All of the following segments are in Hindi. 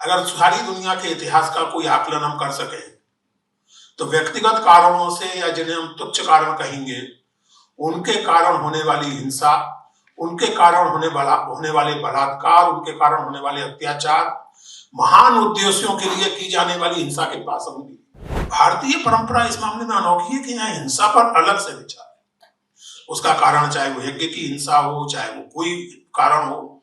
अगर सारी दुनिया के इतिहास का कोई आकलन हम कर सके तो व्यक्तिगत कारणों से या जिन्हें हम तुच्छ कारण कहेंगे, उनके कारण होने वाली हिंसा, उनके कारण होने वाले बलात्कार, उनके कारण होने वाले अत्याचार, महान उद्देश्यों के लिए की जाने वाली हिंसा के पास होंगी। भारतीय परंपरा इस मामले में अनोखी है कि यहाँ हिंसा पर अलग से विचार है। उसका कारण चाहे वो यज्ञ की हिंसा हो, चाहे वो कोई कारण हो,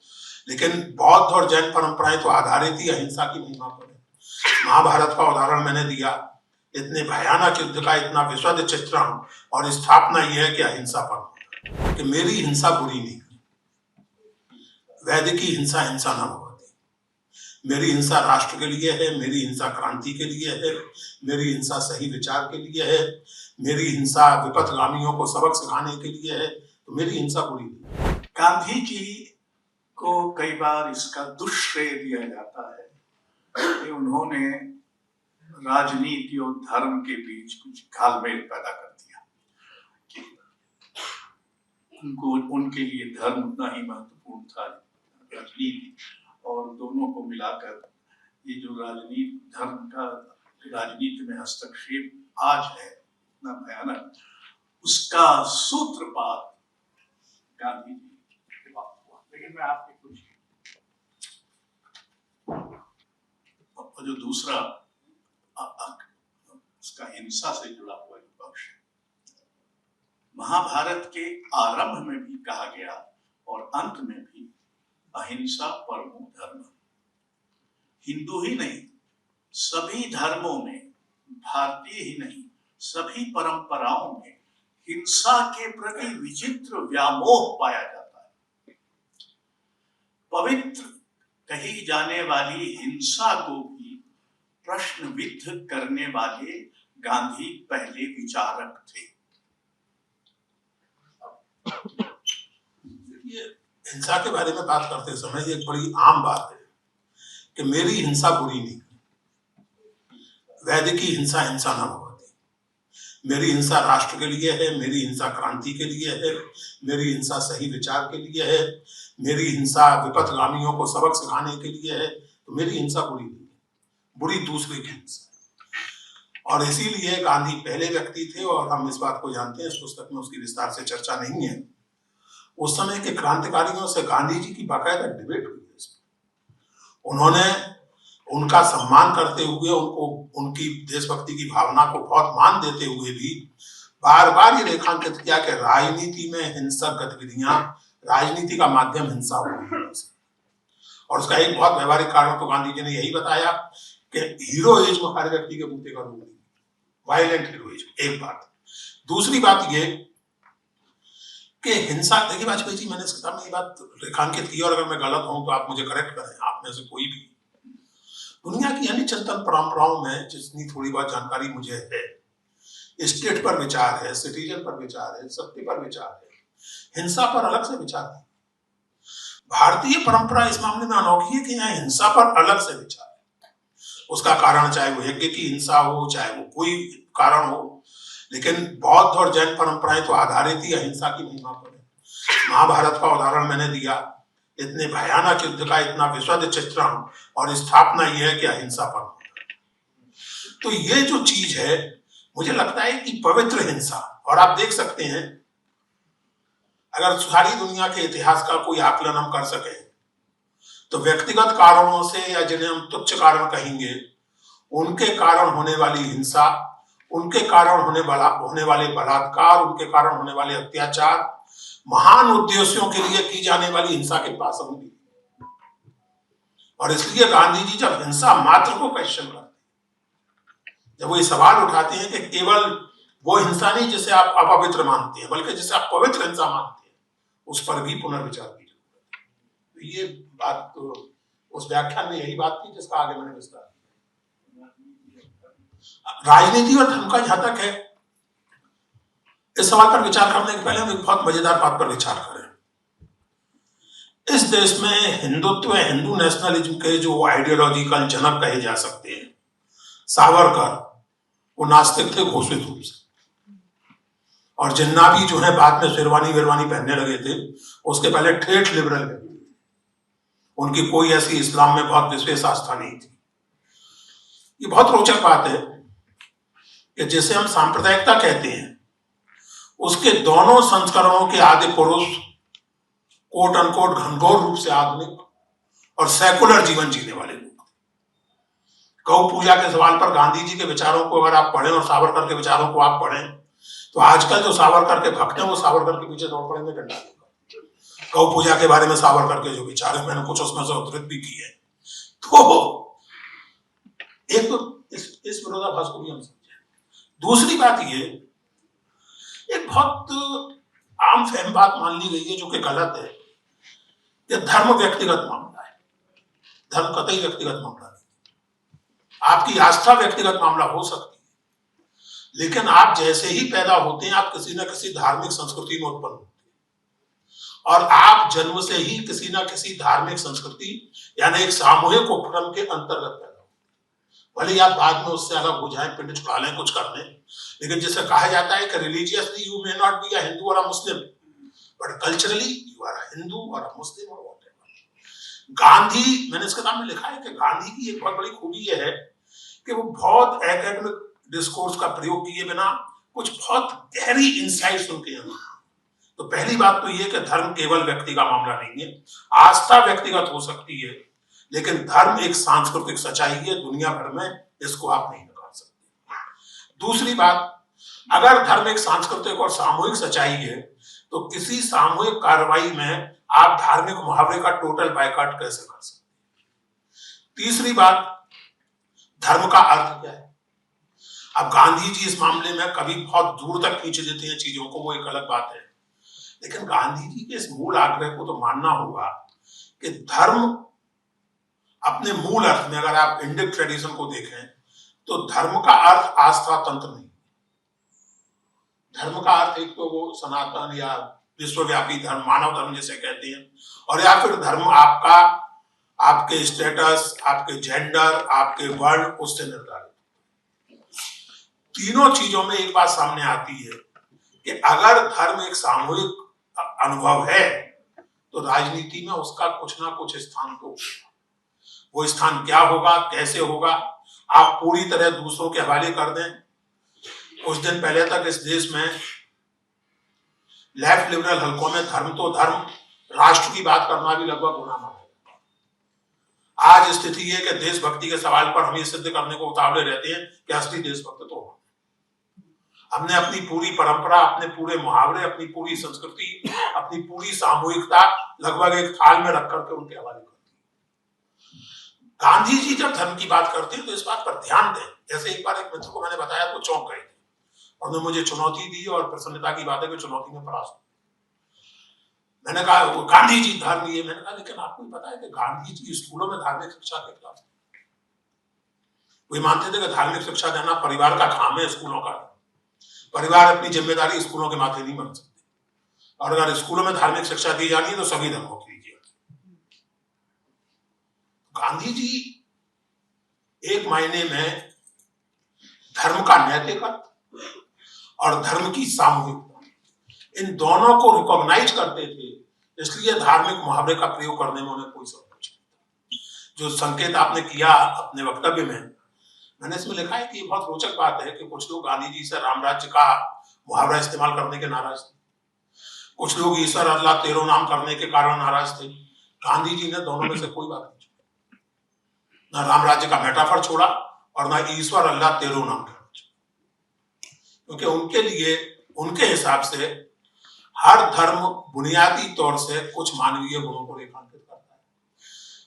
लेकिन बौद्ध और जैन परंपराएं तो आधारित ही अहिंसा की महिमा पर है। महाभारत का उदाहरण मैंने दिया। इतने भयानक युद्ध का इतना विशद चित्रण और स्थापना यह है कि अहिंसा पर, कि मेरी हिंसा बुरी नहीं, वैदिकी हिंसा हिंसा न होती। मेरी हिंसा राष्ट्र के लिए है, मेरी हिंसा क्रांति के लिए है, मेरी हिंसा सही विचार के लिए है, मेरी हिंसा विपथगामियों को सबक सिखाने के लिए है, तो मेरी हिंसा बुरी नहीं। गांधी जी को कई बार इसका दुष्श्रेय दिया जाता है कि उन्होंने राजनीति और धर्म के बीच कुछ घालमेल पैदा कर दिया, कि उनके लिए धर्म उतना ही महत्वपूर्ण था राजनीति, और दोनों को मिलाकर ये जो राजनीति धर्म का राजनीति में हस्तक्षेप आज है इतना भयानक, उसका सूत्रपात गांधी जी के वक्त हुआ। लेकिन मैं आपके कुछ जो दूसरा उसका हिंसा से जुड़ा हुआ पक्ष है, महाभारत के आरंभ में भी कहा गया और अंत में भी अहिंसा परमो धर्म। हिंदू ही नहीं, सभी धर्मों में, भारतीय ही नहीं, सभी परंपराओं में हिंसा के प्रति विचित्र व्यामोह पाया जाता है। पवित्र कही जाने वाली हिंसा को भी प्रश्नविद्ध करने वाले गांधी पहले विचारक थे। ये हिंसा के बारे में बात करते समय एक बड़ी आम बात है कि मेरी हिंसा बुरी नहीं, वैदिकी हिंसा हिंसा न होती। मेरी हिंसा राष्ट्र के लिए है, मेरी हिंसा क्रांति के लिए है, मेरी हिंसा सही विचार के लिए है, मेरी हिंसा विपथगामियों को सबक सिखाने के लिए है, तो मेरी हिंसा बुरी नहीं, बुरी दूसरे की हिंसा। और इसीलिए गांधी पहले व्यक्ति थे, और हम इस बात को जानते हैं, इस पुस्तक में उसकी विस्तार से चर्चा नहीं है। उस समय के क्रांतिकारियों से गांधी जी की बाकायदा डिबेट हुई है इसमें। उन्होंने उनका सम्मान करते हुए, उनको उनकी देशभक्ति की भावना को बहुत मान देते हुए भी बार बार ये रेखांकित किया कि राजनीति में हिंसक गतिविधियां, राजनीति का माध्यम हिंसा हुई है। और उसका एक बहुत व्यवहारिक कारण तो गांधी जी ने यही बताया कि हीरोइज्म हर व्यक्ति के बूते का रूप नहीं, वायलेंट हीरोइज्म, एक बात। दूसरी बात ये कि हिंसा, देखिए वाजपेयी जी, मैंने इस किताब में ये बात रेखांकित की, और अगर मैं गलत हूं तो आप मुझे करेक्ट करें, आप में से कोई भी। दुनिया की अन्य चिंतन परंपराओं में जितनी थोड़ी बहुत जानकारी मुझे है, स्टेट पर विचार है, सिटीजन पर विचार है, सत्य पर विचार है, हिंसा पर अलग से विचार है। भारतीय परंपरा इस मामले में अनोखी है कि यहाँ हिंसा पर अलग से विचार है। उसका कारण चाहे वो यज्ञ की हिंसा हो, चाहे वो कोई कारण हो, लेकिन बौद्ध और जैन परंपराएं तो आधारित ही अहिंसा की महिमा पर है। महाभारत का उदाहरण मैंने दिया। इतने भयानक युद्ध का इतना विशद चित्रण और स्थापना यह है कि अहिंसा पर। तो ये जो चीज है, मुझे लगता है कि पवित्र हिंसा, और आप देख सकते हैं अगर सारी दुनिया के इतिहास का कोई आकलन हम कर सके तो व्यक्तिगत कारणों से या जिन्हें हम तुच्छ कारण कहेंगे, उनके कारण होने वाली हिंसा, उनके कारण होने वाले बलात्कार, उनके कारण होने वाले अत्याचार, महान उद्देश्यों के लिए की जाने वाली हिंसा के पास होंगी। और इसलिए गांधी जी जब हिंसा मात्र को क्वेश्चन करते हैं, जब वो ये सवाल उठाते हैं कि केवल वो हिंसा नहीं जिसे आप अपवित्र मानते हैं, बल्कि जिसे आप पवित्र हिंसा मानते हैं, उस पर भी पुनर्विचार की जरूरत है। तो ये बात तो उस व्याख्यान में यही बात थी जिसका आगे मैंने विस्तार। राजनीति और धर्म का जहां तक है, इस सवाल पर विचार करने के पहले हम एक बहुत मजेदार बात पर विचार करें। इस देश में हिंदुत्व, हिंदू नेशनलिज्म के जो आइडियोलॉजिकल जनक कहे जा सकते हैं, सावरकर, वो नास्तिक थे घोषित रूप से, और जिन्ना भी जो है बाद में शेरवानी वेरवानी पहनने लगे थे, उसके पहले ठेठ लिबरल है। उनकी कोई ऐसी इस्लाम में बहुत विशेष आस्था नहीं थी। ये बहुत रोचक बात है कि जिसे हम सांप्रदायिकता कहते हैं, उसके दोनों संस्करणों के आदि पुरुष कोट अनकोट घनघोर रूप से आधुनिक और सेकुलर जीवन जीने वाले लोग। गौ पूजा के सवाल पर गांधी जी के विचारों को अगर आप पढ़ें और सावरकर के विचारों को आप पढ़ें, तो आजकल जो सावरकर के भक्त हैं वो सावरकर के पीछे दौड़ पड़ेंगे डंडा लेकर। गौ पूजा के बारे में सावरकर के जो विचार है, मैंने कुछ उसमें से उद्धृत भी किए। तो एक तो इस विरोधाभास को भी हम समझें। दूसरी बात ये, एक बहुत आम फहम बात मान ली गई है जो कि गलत है, कि धर्म व्यक्तिगत मामला है। धर्म कतई व्यक्तिगत मामला नहीं। आपकी आस्था व्यक्तिगत मामला हो सकती है, लेकिन आप जैसे ही पैदा होते हैं आप किसी न किसी धार्मिक संस्कृति में उत्पन्न होते हैं, और आप जन्म से ही किसी न किसी धार्मिक संस्कृति यानी एक सामूहिक उपक्रम के अंतर्गत पैदा होते हैं। भले आप बाद में उससे अलग हो जाए, पिंड चुका लें, कुछ कर लें, लेकिन जैसे कहा जाता है कि religiously you may not be a Hindu और a Muslim, but culturally you are a Hindu और अ मुस्लिम और व्हाटएवर। गांधी, मैंने इसके नाम में लिखा है कि गांधी की एक बहुत बड़ी खूबी यह है कि वो बहुत एकेडमिक डिस्कोर्स का प्रयोग किए बिना कुछ बहुत गहरी इंसाइट्स उनके अंदर। तो पहली बात तो ये कि धर्म केवल व्यक्ति का मामला नहीं है, आस्था व्यक्तिगत हो सकती है, लेकिन धर्म एक सांस्कृतिक सच्चाई है, दुनिया भर में इसको आप नहीं नकार सकते। दूसरी बात, अगर धर्म एक सांस्कृतिक और सामूहिक सच्चाई है, तो किसी सामूहिक कार्रवाई में आप धार्मिक मुहावरे का टोटल बायकॉट कैसे कर सकते हैं। तीसरी बात, धर्म का अर्थ क्या है। अब गांधी जी इस मामले में कभी बहुत दूर तक खींच देते हैं चीजों को, वो एक अलग बात है, लेकिन गांधी जी के इस मूल आग्रह को तो मानना होगा कि धर्म अपने मूल अर्थ में, अगर आप इंडियन ट्रेडिशन को देखें, तो धर्म का अर्थ आस्था तंत्र नहीं। धर्म का अर्थ एक तो वो सनातन या विश्वव्यापी धर्म, मानव धर्म जिसे कहते हैं, और या फिर धर्म आपका, आपके स्टेटस, आपके जेंडर, आपके वर्ण, उससे निर्धारित। तीनों चीजों में एक बात सामने आती है कि अगर धर्म एक सामूहिक अनुभव है, तो राजनीति में उसका कुछ ना कुछ स्थान तो होगा। वो स्थान क्या होगा, कैसे होगा, आप पूरी तरह दूसरों के हवाले कर दें। कुछ दिन पहले तक इस देश में लेफ्ट लिबरल हलकों में धर्म तो धर्म, राष्ट्र की बात करना भी लगभग गुनाह माना। आज स्थिति है कि देशभक्ति के सवाल पर हम ये सिद्ध करने को उतावले रहते हैं कि असली देशभक्त तो हमने अपनी पूरी परंपरा, अपने पूरे मुहावरे, अपनी पूरी संस्कृति, अपनी पूरी सामूहिकता लगभग एक थाल में रख करके उनके हवाले कर दी। गांधी जी जब धर्म की बात करते हैं तो इस बात पर ध्यान दें। जैसे एक बार एक मित्र को मैंने बताया तो चौंक गए थे, और उन्होंने मुझे चुनौती दी, और प्रसन्नता की बात है कि चुनौती में परास्त। मैंने कहा वो गांधी जी धर्म ये, मैंने कहा लेकिन आपको पता है कि गांधी जी स्कूलों में धार्मिक शिक्षा के खिलाफ थे। वे मानते थे कि धार्मिक शिक्षा देना परिवार का काम है, स्कूलों का। परिवार अपनी जिम्मेदारी स्कूलों के माथे नहीं बन सकते, और अगर स्कूलों में धार्मिक शिक्षा दी जानी है तो सभी धर्मों की दी जाती। गांधी जी एक मायने में धर्म का नैतिक और धर्म की सामूहिकता, इन दोनों को रिकॉग्नाइज करते थे, इसलिए धार्मिक मुहावरे का प्रयोग करने में उन्हें कोई संकोच नहीं। जो संकेत आपने किया अपने वक्तव्य में, मैंने इसमें लिखा है कि ये बहुत रोचक बात है कि कुछ लोग गांधी जी से राम राज्य का मुहावरा इस्तेमाल करने के नाराज थे, कुछ लोग ईश्वर अल्लाह तेरो नाम करने के कारण नाराज थे। गांधी जी ने दोनों में से कोई बात नहीं छोड़ी, ना राम राज्य का मेटाफर छोड़ा और ना ईश्वर अल्लाह तेरो नाम कहना छोड़ा, क्योंकि उनके लिए, उनके हिसाब से हर धर्म बुनियादी तौर से कुछ मानवीय गुणों को रेखांकित करता है,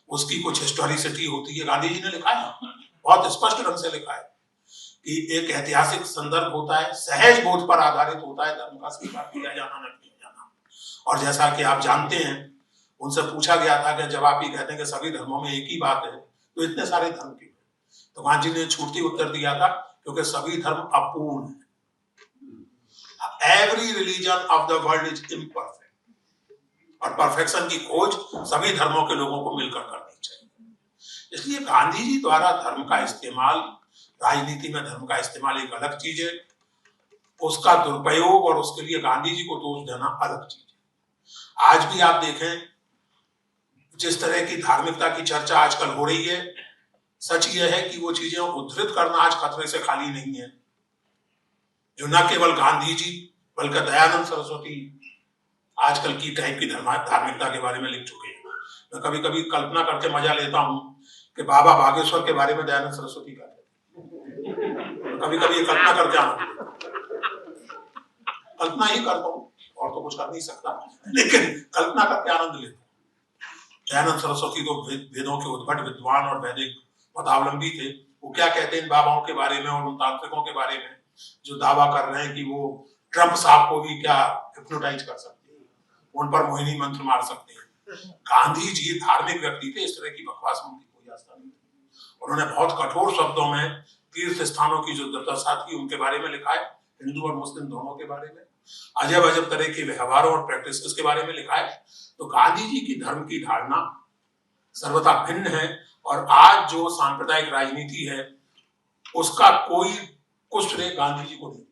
उसकी कुछ हिस्टोरिसिटी होती है। गांधी जी ने लिखा है, बहुत स्पष्ट ढंग से लिखा है कि एक ऐतिहासिक संदर्भ होता है, सहज बोध पर आधारित होता है, धर्म का स्वीकार किया जाना न किया जाना। और जैसा कि आप जानते हैं, उनसे पूछा गया था कि जब आप ये कहते हैं कि सभी धर्मों में एक ही बात है, तो इतने सारे धर्म क्यों? तो गांधी जी ने छूटती उत्तर दिया था, क्योंकि सभी धर्म अपूर्ण है। Every religion of the world is imperfect, और परफेक्शन की खोज सभी धर्मों के लोगों को मिलकर करनी चाहिए। इसलिए गांधी जी द्वारा धर्म का इस्तेमाल, राजनीति में धर्म का इस्तेमाल एक अलग चीज है, उसका दुरुपयोग और उसके लिए गांधी जी को दोष देना अलग चीज है। आज भी आप देखें, जिस तरह की धार्मिकता की चर्चा आजकल हो रही है, सच यह है कि वो चीजें उद्धृत करना आज खतरे से खाली नहीं है, जो न केवल गांधी जी बल्कि दयानंद सरस्वती आजकल की टाइप की धार्मिकता के बारे में लिख चुके हैं। मैं कभी कभी कल्पना करके मजा लेता हूं कि बाबा बागेश्वर के बारे में दयानंद सरस्वती कहते हैं। कभी कभी ये कल्पना करके कल्पना ही करता हूं, और तो कुछ कर नहीं सकता, लेकिन कल्पना करके आनंद लेता हूं। दयानंद सरस्वती तो वेदों के उद्भट विद्वान और वैदिक मतावलंबी थे। वो क्या कहते हैं इन बाबाओं के बारे में और उन तांत्रिकों के बारे में जो दावा कर रहे हैं कि वो ट्रंप साहब को भी क्या हिप्नोटाइज कर सकते हैं, उन पर मोहिनी मंत्र मार सकते हैं। गांधी जी धार्मिक व्यक्ति थे, इस तरह की बकवास में उनकी कोई आस्था नहीं थी। उन्होंने बहुत कठोर शब्दों में तीर्थ स्थानों की जो दुर्दशा थी उनके बारे में लिखा है, हिंदू और मुस्लिम दोनों के बारे में, अजब अजब तरह के व्यवहारों और प्रैक्टिसेस के बारे में लिखा है। तो गांधी जी की धर्म की धारणा सर्वथा भिन्न है, और आज जो सांप्रदायिक राजनीति है उसका कोई कुछ श्रेय गांधी जी को नहीं।